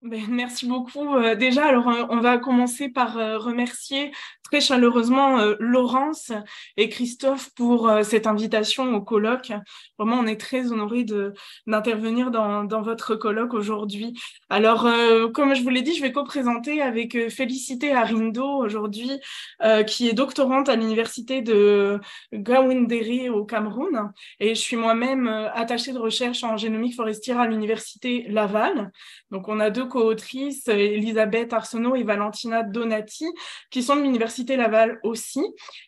Merci beaucoup. Déjà, alors on va commencer par remercier très chaleureusement Laurence et Christophe pour cette invitation au colloque. Vraiment, on est très honorés d'intervenir dans votre colloque aujourd'hui. Alors, comme je vous l'ai dit, je vais co-présenter avec Félicité Arindo aujourd'hui, qui est doctorante à l'université de Gaoundéré au Cameroun. Et je suis moi-même attachée de recherche en génomique forestière à l'université Laval. Donc, on a deux co-autrices, Elisabeth Arsenault et Valentina Donati, qui sont de l'Université Laval aussi.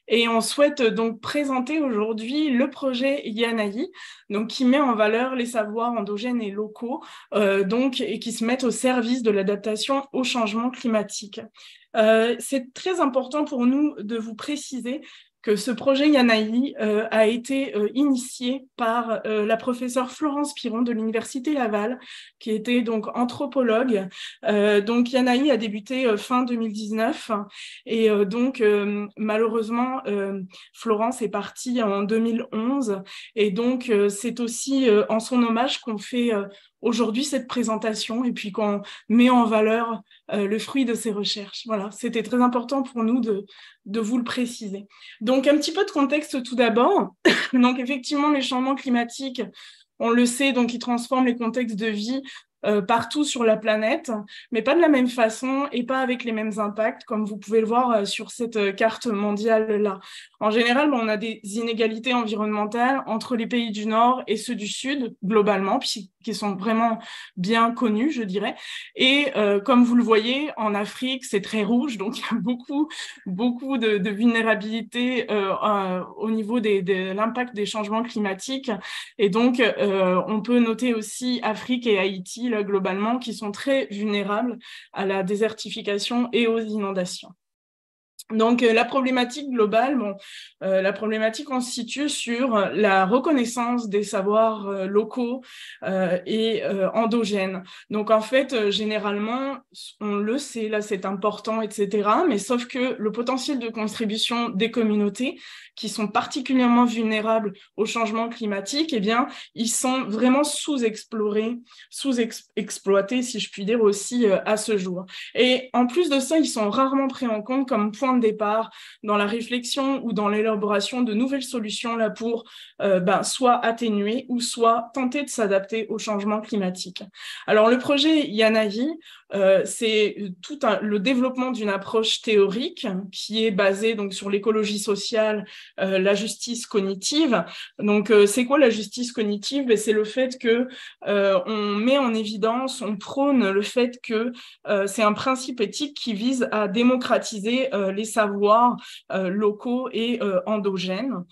Et on souhaite donc présenter aujourd'hui le projet Yanaï, donc qui met en valeur les savoirs endogènes et locaux, et qui se mettent au service de l'adaptation au changement climatique. C'est très important pour nous de vous préciser que ce projet Yanaï a été initié par la professeure Florence Piron de l'Université Laval, qui était donc anthropologue. Donc Yanaï a débuté fin 2019 et malheureusement Florence est partie en 2011 et donc c'est aussi en son hommage qu'on fait aujourd'hui cette présentation et puis qu'on met en valeur le fruit de ses recherches. Voilà, c'était très important pour nous de vous le préciser. Donc, un petit peu de contexte tout d'abord. Donc, effectivement, les changements climatiques, on le sait, donc ils transforment les contextes de vie partout sur la planète, mais pas de la même façon et pas avec les mêmes impacts, comme vous pouvez le voir sur cette carte mondiale-là. En général, on a des inégalités environnementales entre les pays du Nord et ceux du Sud, globalement, qui sont vraiment bien connus, je dirais. Et comme vous le voyez, en Afrique, c'est très rouge, donc il y a beaucoup de vulnérabilité au niveau de l'impact des changements climatiques. Et donc, on peut noter aussi Afrique et Haïti, là, globalement, qui sont très vulnérables à la désertification et aux inondations. Donc, la problématique globale, la problématique on se situe sur la reconnaissance des savoirs locaux et endogènes. Donc, en fait, généralement, on le sait, là, c'est important, etc. Mais sauf que le potentiel de contribution des communautés qui sont particulièrement vulnérables au changement climatique, eh bien, ils sont vraiment sous-explorés, sous-exploités, si je puis dire aussi, à ce jour. Et en plus de ça, ils sont rarement pris en compte comme point de départ dans la réflexion ou dans l'élaboration de nouvelles solutions là pour soit atténuer ou soit tenter de s'adapter au changement climatique. Alors le projet Yanaï, c'est le développement d'une approche théorique qui est basée donc sur l'écologie sociale, la justice cognitive. Donc c'est quoi la justice cognitive? C'est le fait que on met en évidence, on prône le fait que c'est un principe éthique qui vise à démocratiser les savoirs locaux et endogènes.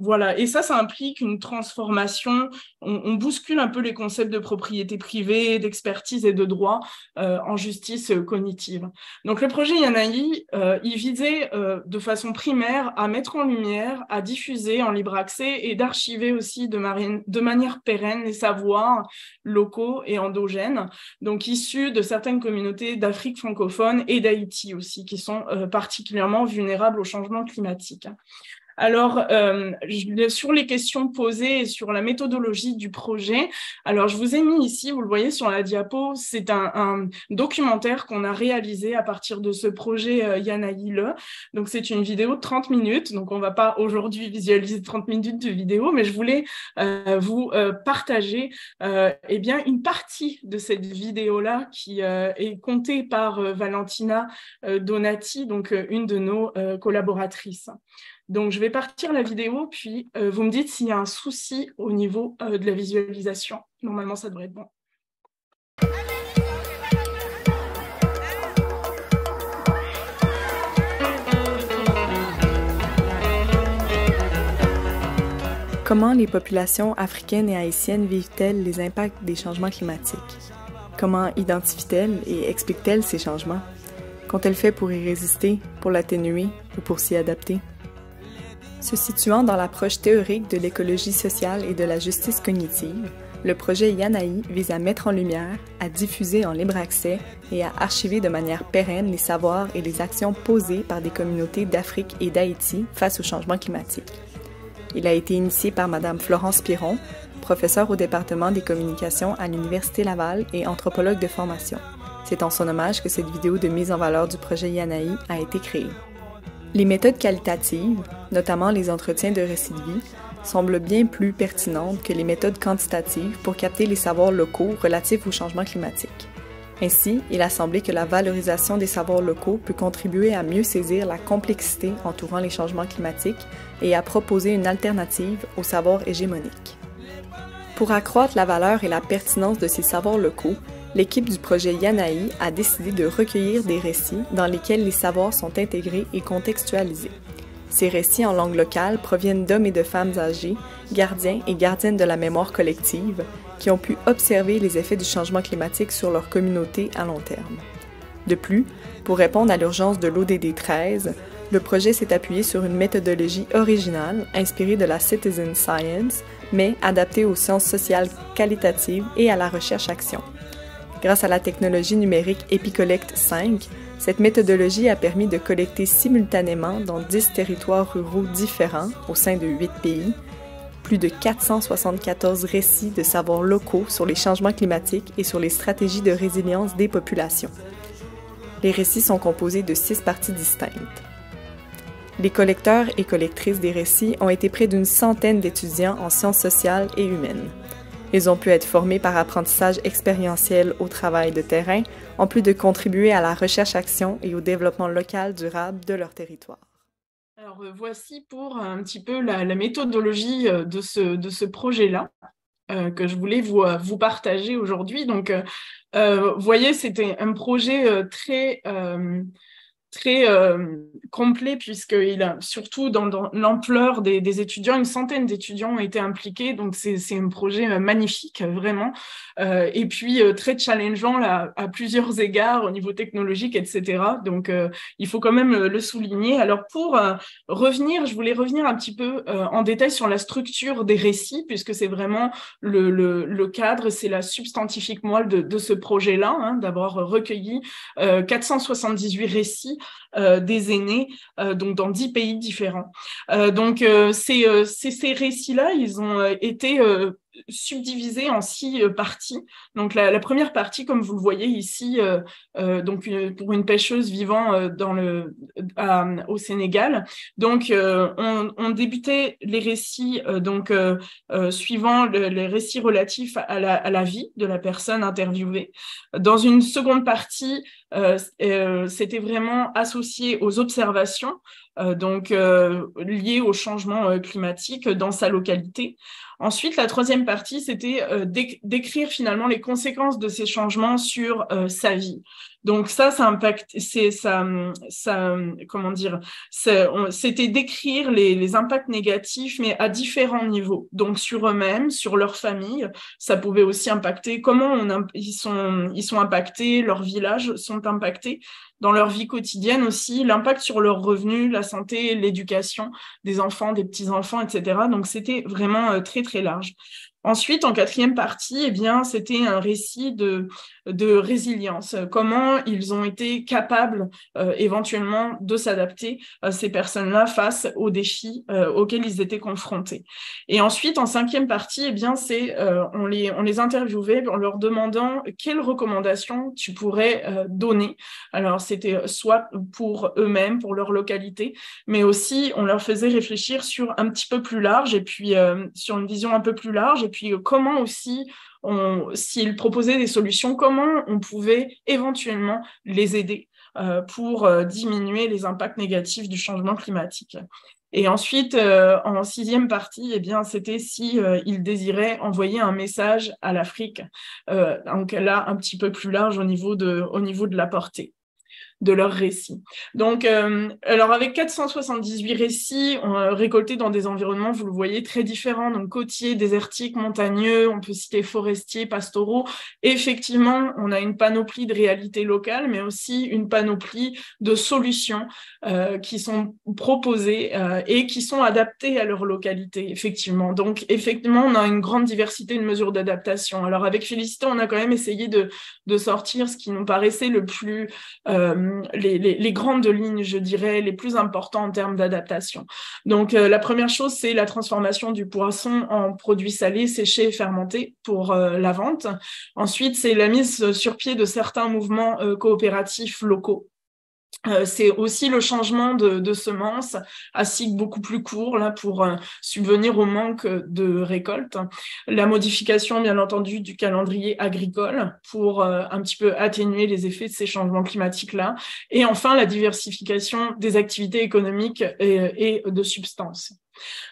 Voilà, et ça implique une transformation, on bouscule un peu les concepts de propriété privée, d'expertise et de droit en justice cognitive. Donc le projet Yanaï, il visait de façon primaire à mettre en lumière, à diffuser en libre accès et d'archiver aussi de manière pérenne les savoirs locaux et endogènes, donc issus de certaines communautés d'Afrique francophone et d'Haïti aussi, qui sont particulièrement vulnérables au changement climatique. Alors, sur les questions posées et sur la méthodologie du projet, alors je vous ai mis ici, vous le voyez sur la diapo, c'est un documentaire qu'on a réalisé à partir de ce projet Yanaï-le. Donc, c'est une vidéo de 30 minutes. Donc, on ne va pas aujourd'hui visualiser 30 minutes de vidéo, mais je voulais vous partager bien, une partie de cette vidéo-là qui est comptée par Valentina Donati, donc une de nos collaboratrices. Donc, je vais partir la vidéo, puis vous me dites s'il y a un souci au niveau de la visualisation. Normalement, ça devrait être bon. Comment les populations africaines et haïtiennes vivent-elles les impacts des changements climatiques? Comment identifient-elles et expliquent-elles ces changements? Qu'ont-elles fait pour y résister, pour l'atténuer ou pour s'y adapter? Se situant dans l'approche théorique de l'écologie sociale et de la justice cognitive, le projet Yanaï vise à mettre en lumière, à diffuser en libre accès et à archiver de manière pérenne les savoirs et les actions posées par des communautés d'Afrique et d'Haïti face au changement climatique. Il a été initié par Mme Florence Piron, professeur au département des communications à l'Université Laval et anthropologue de formation. C'est en son hommage que cette vidéo de mise en valeur du projet Yanaï a été créée. Les méthodes qualitatives, notamment les entretiens de récits de vie, semblent bien plus pertinentes que les méthodes quantitatives pour capter les savoirs locaux relatifs au changement climatique. Ainsi, il a semblé que la valorisation des savoirs locaux peut contribuer à mieux saisir la complexité entourant les changements climatiques et à proposer une alternative aux savoirs hégémoniques. Pour accroître la valeur et la pertinence de ces savoirs locaux, l'équipe du projet Yanaï a décidé de recueillir des récits dans lesquels les savoirs sont intégrés et contextualisés. Ces récits en langue locale proviennent d'hommes et de femmes âgés, gardiens et gardiennes de la mémoire collective, qui ont pu observer les effets du changement climatique sur leur communauté à long terme. De plus, pour répondre à l'urgence de l'ODD 13, le projet s'est appuyé sur une méthodologie originale inspirée de la citizen science, mais adaptée aux sciences sociales qualitatives et à la recherche-action. Grâce à la technologie numérique EpiCollect 5, cette méthodologie a permis de collecter simultanément dans 10 territoires ruraux différents au sein de 8 pays, plus de 474 récits de savoirs locaux sur les changements climatiques et sur les stratégies de résilience des populations. Les récits sont composés de 6 parties distinctes. Les collecteurs et collectrices des récits ont été près d'une centaine d'étudiants en sciences sociales et humaines. Ils ont pu être formés par apprentissage expérientiel au travail de terrain, en plus de contribuer à la recherche-action et au développement local durable de leur territoire. Alors voici pour un petit peu la méthodologie de ce projet-là que je voulais vous partager aujourd'hui. Donc, vous voyez, c'était un projet très complet, puisqu'il a surtout dans l'ampleur des étudiants, une centaine d'étudiants ont été impliqués, donc c'est un projet magnifique, vraiment, et puis très challengeant là, à plusieurs égards au niveau technologique, etc. Donc il faut quand même le souligner. Alors pour je voulais revenir un petit peu en détail sur la structure des récits, puisque c'est vraiment le cadre, c'est la substantifique moelle de ce projet-là, hein, d'avoir recueilli 478 récits des aînés, donc dans 10 pays différents. Donc ces récits-là, ils ont été subdivisés en 6 parties. Donc la première partie, comme vous le voyez ici, donc pour une pêcheuse vivant au Sénégal. Donc on débutait les récits suivant les récits relatifs à la vie de la personne interviewée. Dans une seconde partie, c'était vraiment associé aux observations, liées au changement climatique dans sa localité. Ensuite, la troisième partie, c'était d'écrire finalement les conséquences de ces changements sur sa vie. Donc ça impacte, comment dire, c'était d'écrire les impacts négatifs, mais à différents niveaux. Donc sur eux-mêmes, sur leur famille, ça pouvait aussi impacter comment ils sont impactés, leurs villages sont impactés, dans leur vie quotidienne aussi, l'impact sur leurs revenus, la santé, l'éducation des enfants, des petits-enfants, etc. Donc c'était vraiment très très large. Ensuite, en quatrième partie, eh bien, c'était un récit de résilience. Comment ils ont été capables éventuellement de s'adapter, ces personnes-là, face aux défis auxquels ils étaient confrontés. Et ensuite, en cinquième partie, eh bien, on les interviewait en leur demandant quelles recommandations tu pourrais donner. Alors, c'était soit pour eux-mêmes, pour leur localité, mais aussi on leur faisait réfléchir sur un petit peu plus large et puis sur une vision un peu plus large. Et puis comment aussi, s'ils proposaient des solutions, comment on pouvait éventuellement les aider pour diminuer les impacts négatifs du changement climatique. Et ensuite, en sixième partie, eh bien, c'était si ils désiraient envoyer un message à l'Afrique, donc là, un petit peu plus large au niveau de la portée de leurs récits. Donc, alors avec 478 récits récoltés dans des environnements, vous le voyez, très différents, donc côtiers, désertiques, montagneux, on peut citer forestiers, pastoraux. Et effectivement, on a une panoplie de réalités locales, mais aussi une panoplie de solutions qui sont proposées et qui sont adaptées à leur localité, effectivement. Donc, effectivement, on a une grande diversité de mesures d'adaptation. Alors, avec Félicité, on a quand même essayé de sortir ce qui nous paraissait le plus les grandes lignes, je dirais, les plus importantes en termes d'adaptation. Donc, la première chose, c'est la transformation du poisson en produit salé, séché et fermenté pour la vente. Ensuite, c'est la mise sur pied de certains mouvements coopératifs locaux. C'est aussi le changement de semences à cycle beaucoup plus court là, pour subvenir au manque de récolte. La modification, bien entendu, du calendrier agricole pour un petit peu atténuer les effets de ces changements climatiques-là. Et enfin, la diversification des activités économiques et de substances.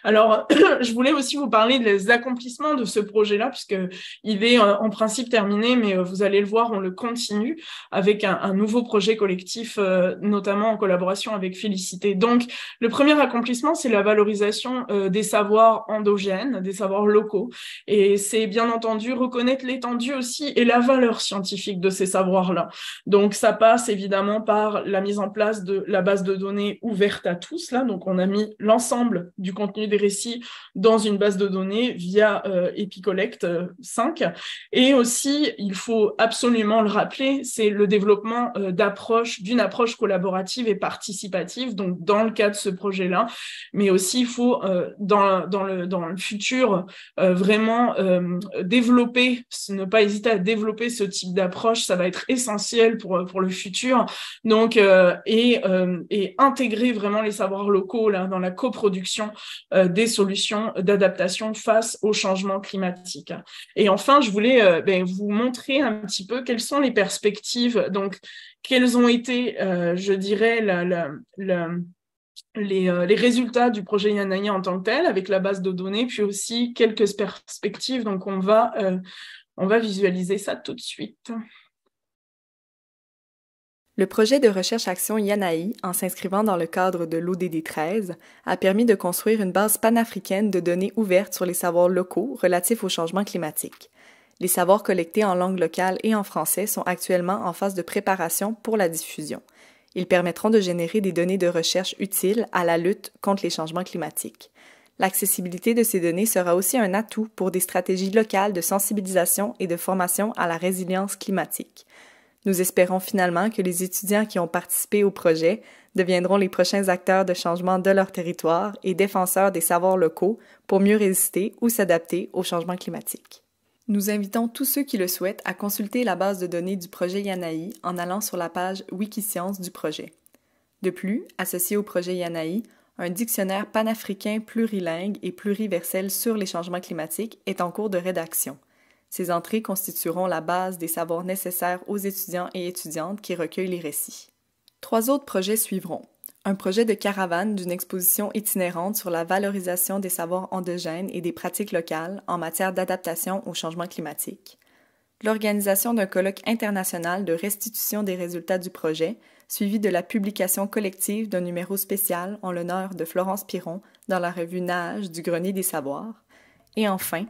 Alors, je voulais aussi vous parler des accomplissements de ce projet-là, puisqu'il est en principe terminé, mais vous allez le voir, on le continue avec un nouveau projet collectif, notamment en collaboration avec Félicité. Donc, le premier accomplissement, c'est la valorisation des savoirs endogènes, des savoirs locaux. Et c'est bien entendu reconnaître l'étendue aussi et la valeur scientifique de ces savoirs-là. Donc, ça passe évidemment par la mise en place de la base de données ouverte à tous. Là. Donc, on a mis l'ensemble du contenu des récits dans une base de données via EpiCollect 5. Et aussi, il faut absolument le rappeler, c'est le développement d'une approche collaborative et participative, donc dans le cas de ce projet-là. Mais aussi, il faut, dans le futur, vraiment développer, ne pas hésiter à développer ce type d'approche. Ça va être essentiel pour le futur. Donc, et intégrer vraiment les savoirs locaux là, dans la coproduction des solutions d'adaptation face au changement climatique. Et enfin, je voulais vous montrer un petit peu quelles sont les perspectives, donc quels ont été, je dirais, les résultats du projet Yanayi en tant que tel, avec la base de données, puis aussi quelques perspectives. Donc, on va visualiser ça tout de suite. Le projet de recherche-action Yanayi, en s'inscrivant dans le cadre de l'ODD 13, a permis de construire une base panafricaine de données ouvertes sur les savoirs locaux relatifs au changement climatique. Les savoirs collectés en langue locale et en français sont actuellement en phase de préparation pour la diffusion. Ils permettront de générer des données de recherche utiles à la lutte contre les changements climatiques. L'accessibilité de ces données sera aussi un atout pour des stratégies locales de sensibilisation et de formation à la résilience climatique. Nous espérons finalement que les étudiants qui ont participé au projet deviendront les prochains acteurs de changement de leur territoire et défenseurs des savoirs locaux pour mieux résister ou s'adapter au changement climatique. Nous invitons tous ceux qui le souhaitent à consulter la base de données du projet Yanayi en allant sur la page Wikiscience du projet. De plus, associé au projet Yanayi, un dictionnaire panafricain plurilingue et pluriversel sur les changements climatiques est en cours de rédaction. Ces entrées constitueront la base des savoirs nécessaires aux étudiants et étudiantes qui recueillent les récits. 3 autres projets suivront. Un projet de caravane d'une exposition itinérante sur la valorisation des savoirs endogènes et des pratiques locales en matière d'adaptation au changement climatique. L'organisation d'un colloque international de restitution des résultats du projet, suivi de la publication collective d'un numéro spécial en l'honneur de Florence Piron dans la revue Nage du Grenier des Savoirs. Et enfin,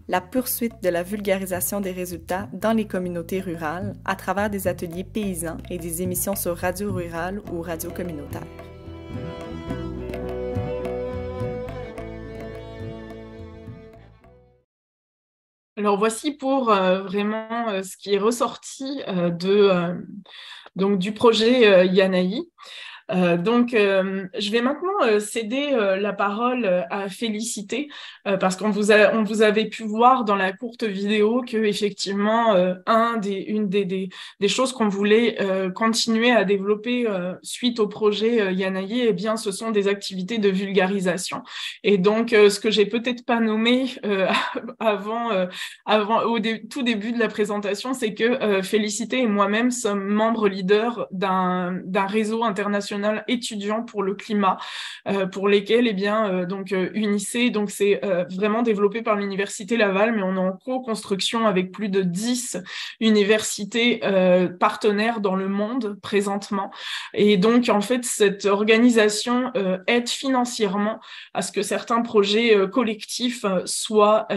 la poursuite de la vulgarisation des résultats dans les communautés rurales à travers des ateliers paysans et des émissions sur radio rurale ou radio communautaire. Alors voici pour vraiment ce qui est ressorti du projet Yanayi. Je vais maintenant céder la parole à Félicité parce qu'on vous avait pu voir dans la courte vidéo que effectivement une des choses qu'on voulait continuer à développer suite au projet Yanayi, eh bien ce sont des activités de vulgarisation. Et donc ce que j'ai peut-être pas nommé tout début de la présentation, c'est que Félicité et moi-même sommes membres leaders d'un réseau international étudiants pour le climat, pour lesquels UNICE, donc c'est vraiment développé par l'Université Laval, mais on est en co-construction avec plus de 10 universités partenaires dans le monde présentement. Et donc, en fait, cette organisation aide financièrement à ce que certains projets collectifs soient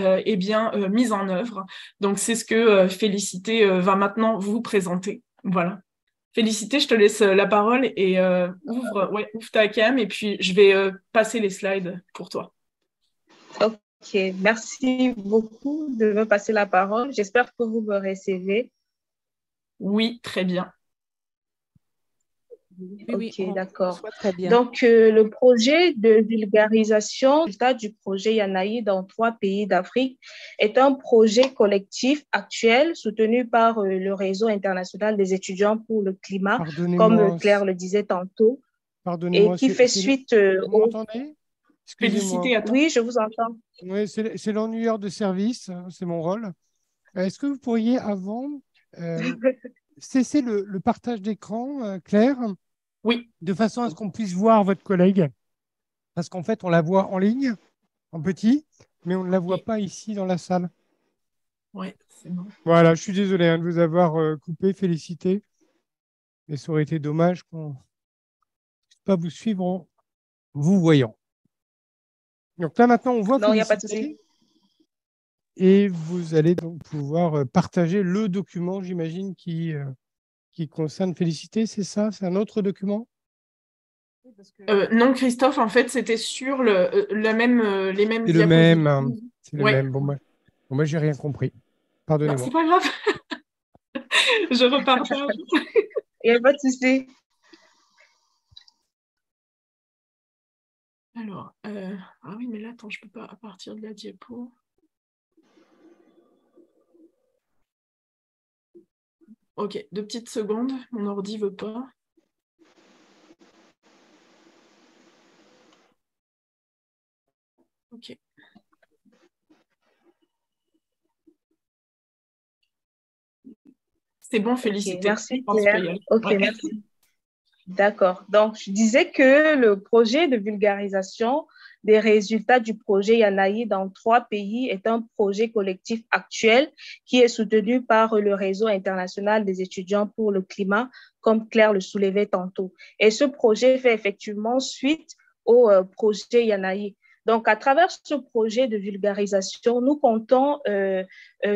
mis en œuvre. Donc, c'est ce que Félicité va maintenant vous présenter. Voilà. Félicité, je te laisse la parole et ouvre ta cam et puis je vais passer les slides pour toi. Ok, merci beaucoup de me passer la parole. J'espère que vous me recevez. Oui, très bien. Oui, oui, Ok, d'accord. soit très bien. Donc, le projet de vulgarisation, le résultat du projet Yanaï dans 3 pays d'Afrique est un projet collectif actuel soutenu par le réseau international des étudiants pour le climat, comme Pardonnez-moi, Claire le disait tantôt, et pardonnez-moi, qui fait suite vous au... m'entendez? Excusez-moi. Félicité à toi. Oui, je vous entends. Oui, c'est l'ennuyeur de service, hein, c'est mon rôle. Est-ce que vous pourriez, avant, euh, cesser le partage d'écran, Claire, Oui. de façon à ce qu'on puisse voir votre collègue? Parce qu'en fait, on la voit en ligne, en petit, mais on ne la voit Ok. pas ici dans la salle. Ouais, c'est bon. Voilà, je suis désolé hein, de vous avoir coupé, félicité. Mais ça aurait été dommage qu'on ne puisse pas vous suivre en vous voyant. Donc là, maintenant, on voit Non, il n'y a pas de souci. félicité. Et vous allez donc pouvoir partager le document, j'imagine, qui concerne Félicité, c'est ça? C'est un autre document? Non, Christophe, en fait, c'était sur les mêmes C'est le même. diapositives. Hein, c'est le Ouais. même. Bon, moi, j'ai rien compris. Non, Pardonnez-moi. c'est pas grave. Je repartage. Il n'y a pas de souci. Alors, ah oui, mais là, attends, je peux pas à partir de la diapo. Ok, 2 petites secondes, mon ordi veut pas. Ok. C'est bon, Ok, félicité. merci Je pense qu'il peut Claire. y aller. Ok, Ouais. merci. D'accord. Donc, je disais que le projet de vulgarisation des résultats du projet Yanaï dans 3 pays est un projet collectif actuel qui est soutenu par le réseau international des étudiants pour le climat, comme Claire le soulevait tantôt. Et ce projet fait effectivement suite au projet Yanaï. Donc, à travers ce projet de vulgarisation, nous comptons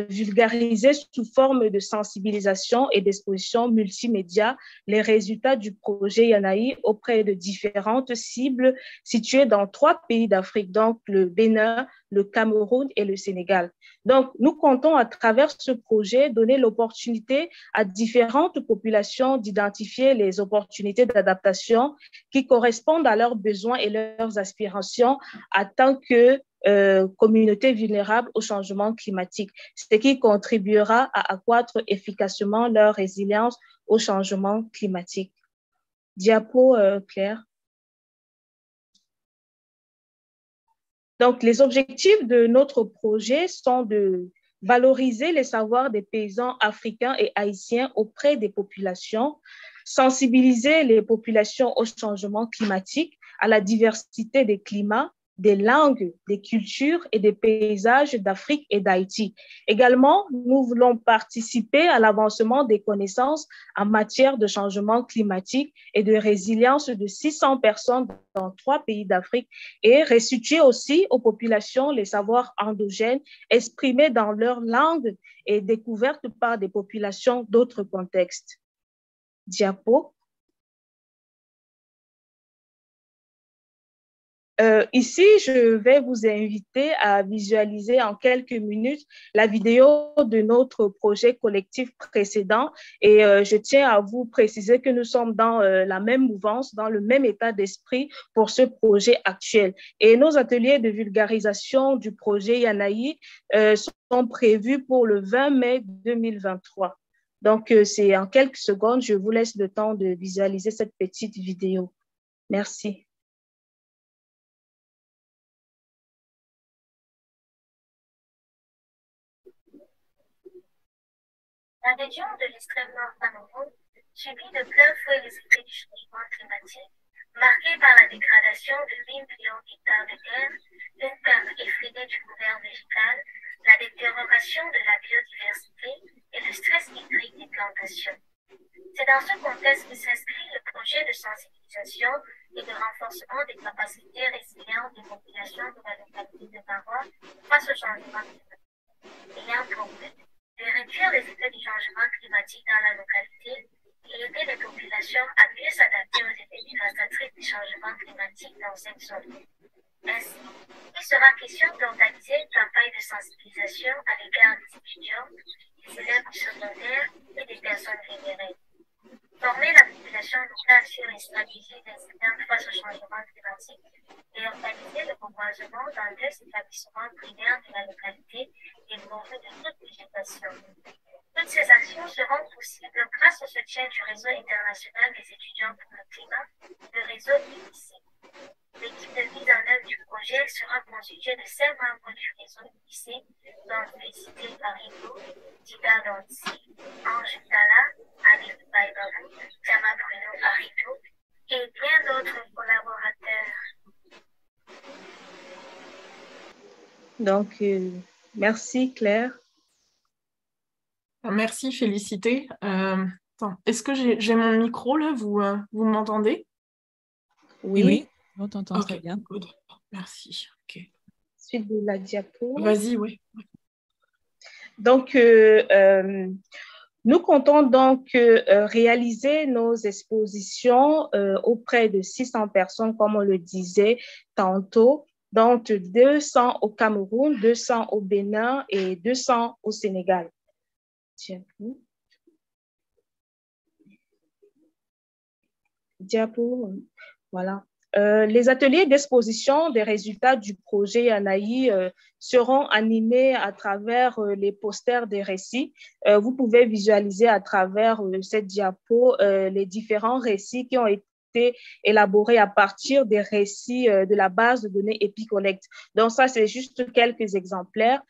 vulgariser sous forme de sensibilisation et d'exposition multimédia les résultats du projet Yanaï auprès de différentes cibles situées dans 3 pays d'Afrique, donc le Bénin, le Cameroun et le Sénégal. Donc, nous comptons à travers ce projet donner l'opportunité à différentes populations d'identifier les opportunités d'adaptation qui correspondent à leurs besoins et leurs aspirations en tant que communautés vulnérables au changement climatique, ce qui contribuera à accroître efficacement leur résilience au changement climatique. Diapo, Claire. Donc, les objectifs de notre projet sont de valoriser les savoirs des paysans africains et haïtiens auprès des populations, sensibiliser les populations au changement climatique, à la diversité des climats, des langues, des cultures et des paysages d'Afrique et d'Haïti. Également, nous voulons participer à l'avancement des connaissances en matière de changement climatique et de résilience de 600 personnes dans 3 pays d'Afrique et restituer aussi aux populations les savoirs endogènes exprimés dans leur langue et découvertes par des populations d'autres contextes. Diapo. Ici, je vais vous inviter à visualiser en quelques minutes la vidéo de notre projet collectif précédent et je tiens à vous préciser que nous sommes dans la même mouvance, dans le même état d'esprit pour ce projet actuel. Et nos ateliers de vulgarisation du projet Yanaï sont prévus pour le 20 mai 2023. Donc, c'est en quelques secondes, je vous laisse le temps de visualiser cette petite vidéo. Merci. La région de l'extrême nord Cameroun subit de plein fouet les effets du changement climatique, marqué par la dégradation de 8 millions d'hectares de terre, une perte effrénée du couvert végétal, la détérioration de la biodiversité et le stress hydrique des plantations. C'est dans ce contexte que s'inscrit le projet de sensibilisation et de renforcement des capacités résilientes des populations de la localité de Marois face au changement climatique, ayant pour but de réduire les effets du changement climatique dans la localité et aider les populations à mieux s'adapter aux effets dévastateurs du changement climatique dans cette zone. Ainsi, il sera question d'organiser une campagne de sensibilisation à l'égard des étudiants, des élèves du secondaire et des personnes vulnérables. Former la population d'action locale sur les stratégies résilientes face au changement climatique et organiser le reboisement dans 2 établissements primaires de la localité et pourvu de toute végétation. Toutes ces actions seront possibles grâce au soutien du réseau international des étudiants pour le climat, le réseau IEC. L'équipe de mise en œuvre du projet sera constituée de 5 membres du réseau IEC, dont Félicité Arido, Dida Lotzi, Ange Tala, Alif Baïbala, Tama Bruno Arido et bien d'autres collaborateurs. Donc, merci Claire. Merci Félicité. Est-ce que j'ai mon micro là? Vous m'entendez? Oui. On t'entend très bien. Good. Merci. Ok. Suite de la diapo. Vas-y, oui. Donc, nous comptons donc réaliser nos expositions auprès de 600 personnes, comme on le disait tantôt, donc 200 au Cameroun, 200 au Bénin et 200 au Sénégal. Diapo, voilà. Les ateliers d'exposition des résultats du projet Yanaï seront animés à travers les posters des récits. Vous pouvez visualiser à travers cette diapo les différents récits qui ont été élaborés à partir des récits de la base de données EpiCollect. Donc ça, c'est juste quelques exemplaires.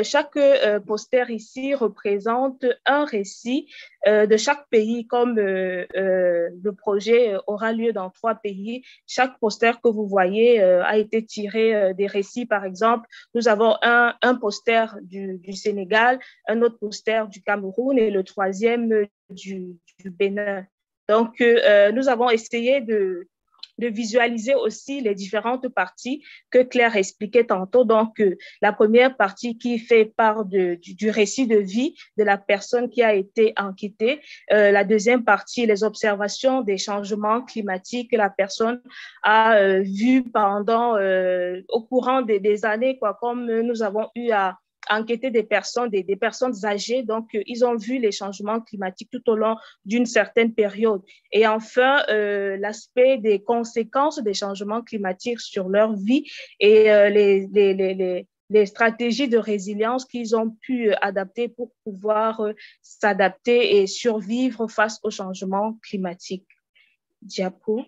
Chaque poster ici représente un récit de chaque pays, comme le projet aura lieu dans 3 pays. Chaque poster que vous voyez a été tiré des récits. Par exemple, nous avons un poster du Sénégal, un autre poster du Cameroun et le 3e du Bénin. Donc, nous avons essayé de visualiser aussi les différentes parties que Claire expliquait tantôt. Donc, la première partie qui fait part du récit de vie de la personne qui a été enquêtée. La deuxième partie, les observations des changements climatiques que la personne a vues pendant, au courant des années, quoi, comme nous avons eu à enquêter des personnes âgées. Donc, ils ont vu les changements climatiques tout au long d'une certaine période. Et enfin, l'aspect des conséquences des changements climatiques sur leur vie et les stratégies de résilience qu'ils ont pu adapter pour pouvoir s'adapter et survivre face aux changements climatiques. Diapo.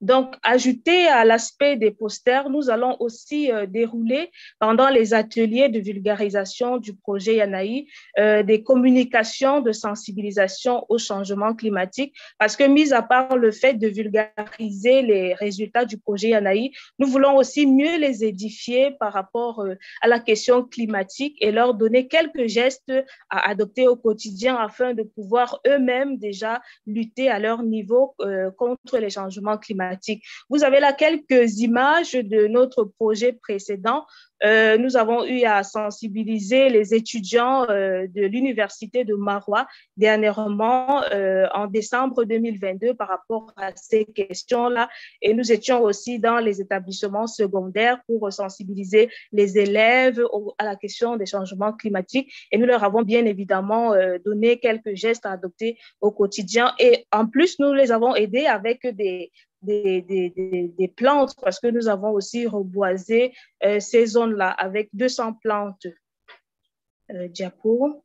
Donc, ajouté à l'aspect des posters, nous allons aussi dérouler pendant les ateliers de vulgarisation du projet Yanaï des communications de sensibilisation au changement climatique parce que, mis à part le fait de vulgariser les résultats du projet Yanaï, nous voulons aussi mieux les édifier par rapport à la question climatique et leur donner quelques gestes à adopter au quotidien afin de pouvoir eux-mêmes déjà lutter à leur niveau contre les changements climatiques. Vous avez là quelques images de notre projet précédent. Nous avons eu à sensibiliser les étudiants de l'Université de Maroua dernièrement en décembre 2022 par rapport à ces questions-là. Et nous étions aussi dans les établissements secondaires pour sensibiliser les élèves à la question des changements climatiques. Et nous leur avons bien évidemment donné quelques gestes à adopter au quotidien. Et en plus, nous les avons aidés avec des plantes parce que nous avons aussi reboisé ces zones-là avec 200 plantes. Diapo.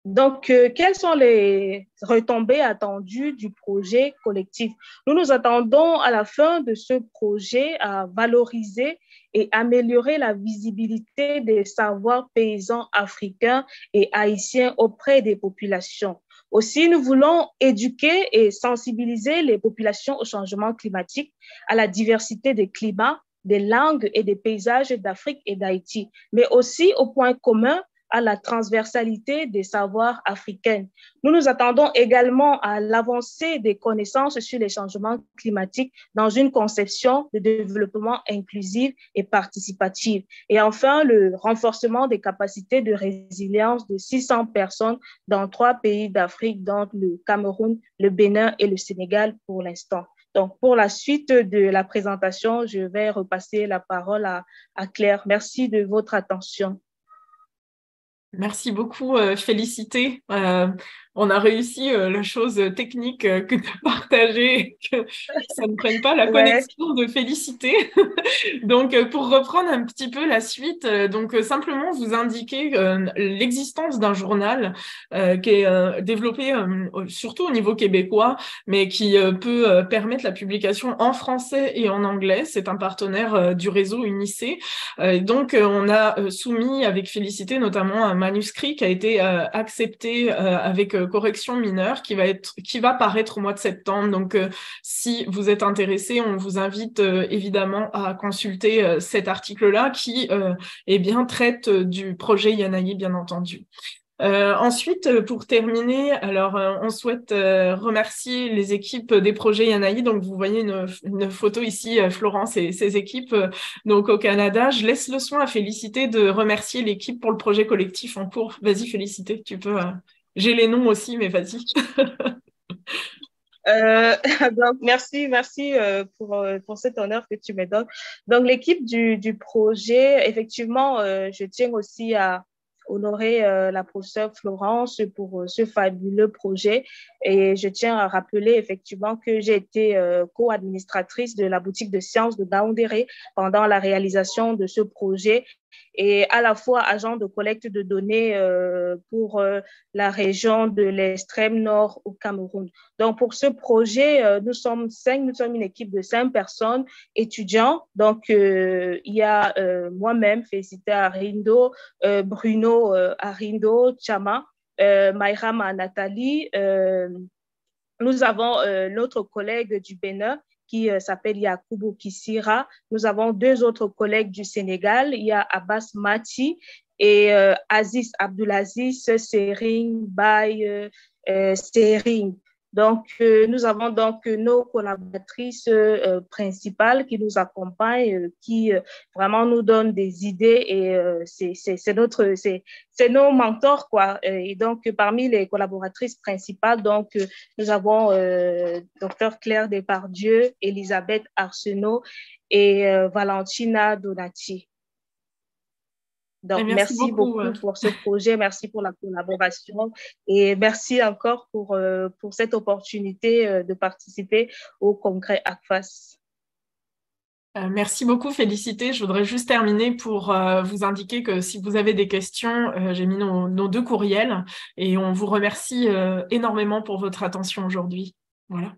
Donc, quelles sont les retombées attendues du projet collectif? Nous nous attendons à la fin de ce projet à valoriser et améliorer la visibilité des savoirs paysans africains et haïtiens auprès des populations. Aussi, nous voulons éduquer et sensibiliser les populations au changement climatique, à la diversité des climats, des langues et des paysages d'Afrique et d'Haïti, mais aussi au point commun à la transversalité des savoirs africains. Nous nous attendons également à l'avancée des connaissances sur les changements climatiques dans une conception de développement inclusif et participatif. Et enfin, le renforcement des capacités de résilience de 600 personnes dans 3 pays d'Afrique, dont le Cameroun, le Bénin et le Sénégal pour l'instant. Donc, pour la suite de la présentation, je vais repasser la parole à Claire. Merci de votre attention. Merci beaucoup, Félicité. On a réussi la chose technique que tu as partagée, que ça ne prenne pas la Ouais. connexion de Félicité. Donc, pour reprendre un petit peu la suite, simplement vous indiquer l'existence d'un journal qui est développé surtout au niveau québécois, mais qui peut permettre la publication en français et en anglais. C'est un partenaire du réseau Unicé. On a soumis avec Félicité notamment un manuscrit qui a été accepté avec correction mineure qui va paraître au mois de septembre. Donc, si vous êtes intéressé, on vous invite évidemment à consulter cet article-là qui traite du projet Yanayi, bien entendu. Ensuite, pour terminer, alors on souhaite remercier les équipes des projets Yanayi. Donc, vous voyez une photo ici, Florence et ses équipes donc au Canada. Je laisse le soin à Félicité de remercier l'équipe pour le projet collectif en cours. Vas-y, Félicité, tu peux. J'ai les noms aussi, mais vas-y. Donc, merci pour cet honneur que tu me donnes. Donc, l'équipe du projet, effectivement, je tiens aussi à honorer la professeure Florence pour ce fabuleux projet. Et je tiens à rappeler effectivement que j'ai été co-administratrice de la boutique de sciences de Gaoundéré pendant la réalisation de ce projet et à la fois agent de collecte de données pour la région de l'extrême nord au Cameroun. Donc, pour ce projet, nous sommes une équipe de 5 personnes étudiants. Donc, il y a moi-même, Félicité Arindo, Bruno Arindo, Chama, Maïrama Nathalie. Nous avons notre collègue du Bénin qui s'appelle Yakubu Kisira. Nous avons 2 autres collègues du Sénégal. Il y a Abbas Mati et Aziz Abdulaziz Sering Bay Sering. Donc, nous avons donc nos collaboratrices principales qui nous accompagnent, qui vraiment nous donnent des idées et c'est nos mentors, quoi. Et donc, parmi les collaboratrices principales, donc, nous avons Dr Claire Depardieu, Elisabeth Arsenault et Valentina Donati. Donc, merci beaucoup pour ce projet, merci pour la collaboration et merci encore pour cette opportunité de participer au congrès ACFAS. Merci beaucoup, Félicité. Je voudrais juste terminer pour vous indiquer que si vous avez des questions, j'ai mis nos 2 courriels et on vous remercie énormément pour votre attention aujourd'hui. Voilà.